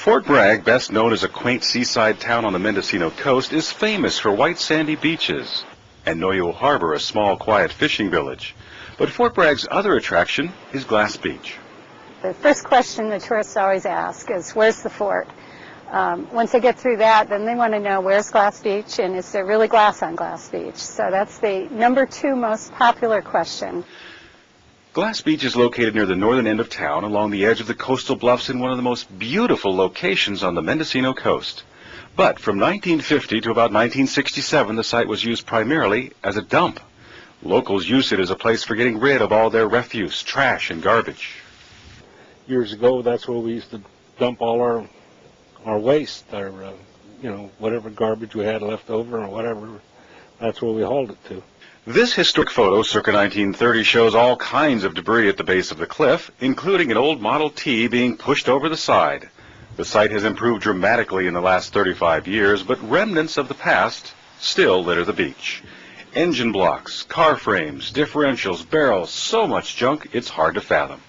Fort Bragg, best known as a quaint seaside town on the Mendocino coast, is famous for white sandy beaches, and Noyo Harbor, a small, quiet fishing village. But Fort Bragg's other attraction is Glass Beach. The first question the tourists always ask is, where's the fort? Once they get through that, then they want to know, where's Glass Beach, and is there really glass on Glass Beach? So that's the number 2 most popular question. Glass Beach is located near the northern end of town, along the edge of the coastal bluffs in one of the most beautiful locations on the Mendocino coast. But from 1950 to about 1967, the site was used primarily as a dump. Locals used it as a place for getting rid of all their refuse, trash, and garbage. Years ago, that's where we used to dump all our waste, our whatever garbage we had left over or whatever. That's where we hauled it to. This historic photo, circa 1930, shows all kinds of debris at the base of the cliff, including an old Model T being pushed over the side. The site has improved dramatically in the last 35 years, but remnants of the past still litter the beach. Engine blocks, car frames, differentials, barrels, so much junk it's hard to fathom.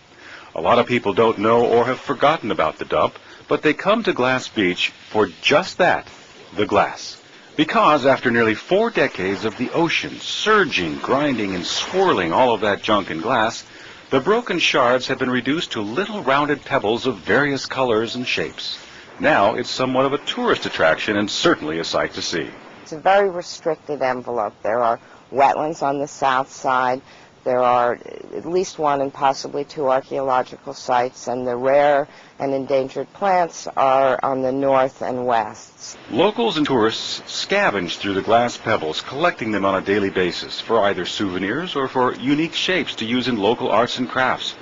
A lot of people don't know or have forgotten about the dump, but they come to Glass Beach for just that, the glass. Because after nearly 4 decades of the ocean surging, grinding, and swirling all of that junk and glass, the broken shards have been reduced to little rounded pebbles of various colors and shapes. Now it's somewhat of a tourist attraction and certainly a sight to see. It's a very restricted envelope. There are wetlands on the south side. There are at least 1 and possibly 2 archaeological sites, and the rare and endangered plants are on the north and west. Locals and tourists scavenge through the glass pebbles, collecting them on a daily basis for either souvenirs or for unique shapes to use in local arts and crafts.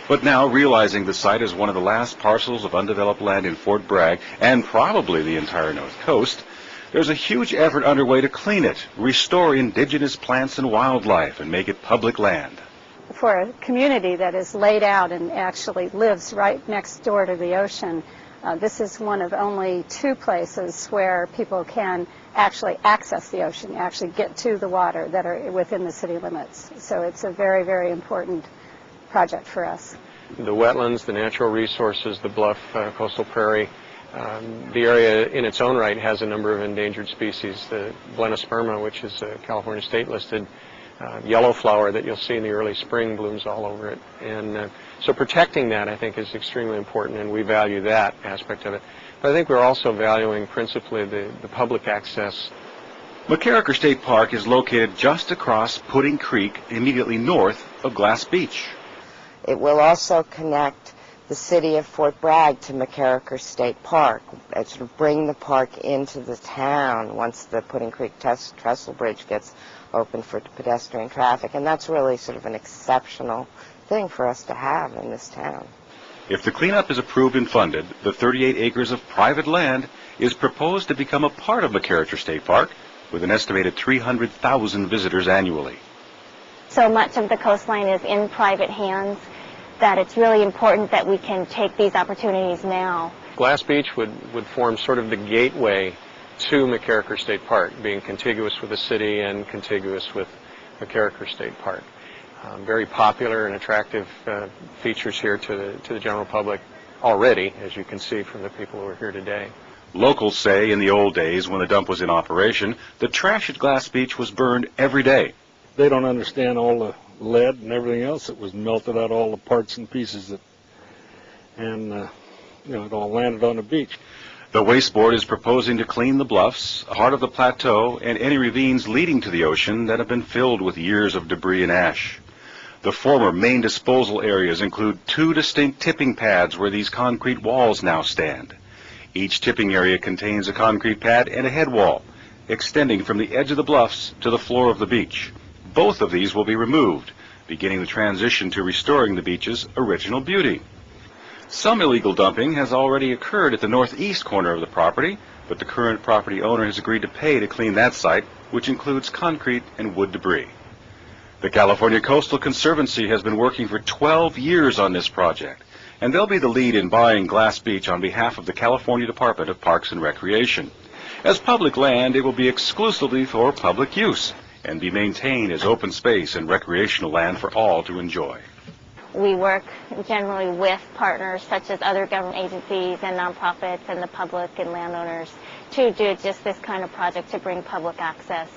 But now, realizing the site is one of the last parcels of undeveloped land in Fort Bragg, and probably the entire North Coast, there's a huge effort underway to clean it, restore indigenous plants and wildlife, and make it public land. For a community that is laid out and actually lives right next door to the ocean, this is one of only 2 places where people can actually access the ocean, actually get to the water that are within the city limits. So it's a very, very important project for us. The wetlands, the natural resources, the bluff, coastal prairie, the area in its own right has a number of endangered species. The Blennosperma, which is a California state listed yellow flower that you'll see in the early spring, blooms all over it. And so protecting that, I think, is extremely important, and we value that aspect of it. But I think we're also valuing principally the public access. McCarraker State Park is located just across Pudding Creek, immediately north of Glass Beach. It will also connect the city of Fort Bragg to McCarraker State Park, and sort of bring the park into the town once the Pudding Creek Trestle Bridge gets open for pedestrian traffic. And that's really sort of an exceptional thing for us to have in this town. If the cleanup is approved and funded, the 38 acres of private land is proposed to become a part of McCarraker State Park, with an estimated 300,000 visitors annually. So much of the coastline is in private hands that it's really important that we can take these opportunities now. Glass Beach would form sort of the gateway to McCarraker State Park, being contiguous with the city and contiguous with McCarraker State Park. Very popular and attractive features here to the general public already, as you can see from the people who are here today. Locals say in the old days, when the dump was in operation, the trash at Glass Beach was burned every day. They don't understand all the lead and everything else that was melted out, all the parts and pieces it all landed on the beach. The Waste Board is proposing to clean the bluffs, part of the plateau, and any ravines leading to the ocean that have been filled with years of debris and ash. The former main disposal areas include 2 distinct tipping pads where these concrete walls now stand. Each tipping area contains a concrete pad and a head wall, extending from the edge of the bluffs to the floor of the beach. Both of these will be removed, beginning the transition to restoring the beach's original beauty. Some illegal dumping has already occurred at the northeast corner of the property, but the current property owner has agreed to pay to clean that site, which includes concrete and wood debris. The California Coastal Conservancy has been working for 12 years on this project, and they'll be the lead in buying Glass Beach on behalf of the California Department of Parks and Recreation. As public land, it will be exclusively for public use and be maintained as open space and recreational land for all to enjoy. We work generally with partners such as other government agencies and nonprofits and the public and landowners to do just this kind of project to bring public access.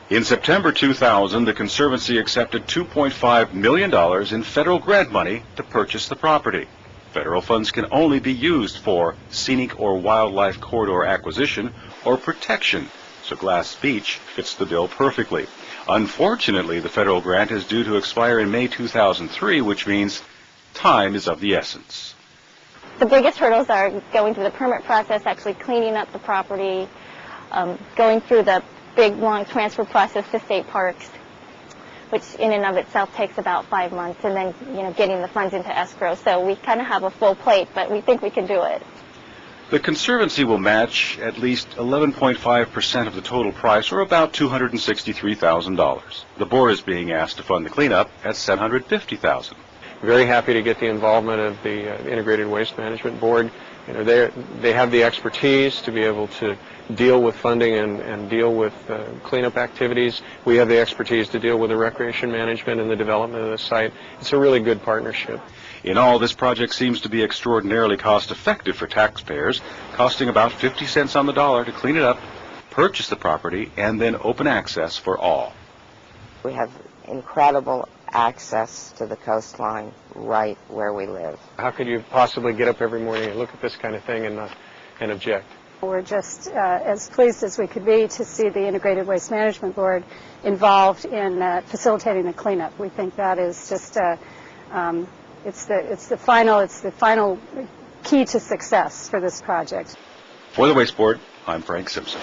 In September 2000, the Conservancy accepted $2.5 million in federal grant money to purchase the property. Federal funds can only be used for scenic or wildlife corridor acquisition or protection, so Glass Beach fits the bill perfectly. Unfortunately, the federal grant is due to expire in May 2003, which means time is of the essence. The biggest hurdles are going through the permit process, actually cleaning up the property, going through the big, long transfer process to state parks, which in and of itself takes about 5 months, and then, getting the funds into escrow. So we kind of have a full plate, but we think we can do it. The Conservancy will match at least 11.5% of the total price, or about $263,000. The board is being asked to fund the cleanup at $750,000. Very happy to get the involvement of the Integrated Waste Management Board. They have the expertise to be able to deal with funding and deal with cleanup activities. We have the expertise to deal with the recreation management and the development of the site. It's a really good partnership. In all, this project seems to be extraordinarily cost-effective for taxpayers, costing about 50 cents on the dollar to clean it up, purchase the property, and then open access for all. We have incredible access to the coastline right where we live. How could you possibly get up every morning and look at this kind of thing and object? We're just as pleased as we could be to see the Integrated Waste Management Board involved in facilitating the cleanup. We think that is just it's the final key to success for this project. For the Waste Board, I'm Frank Simpson.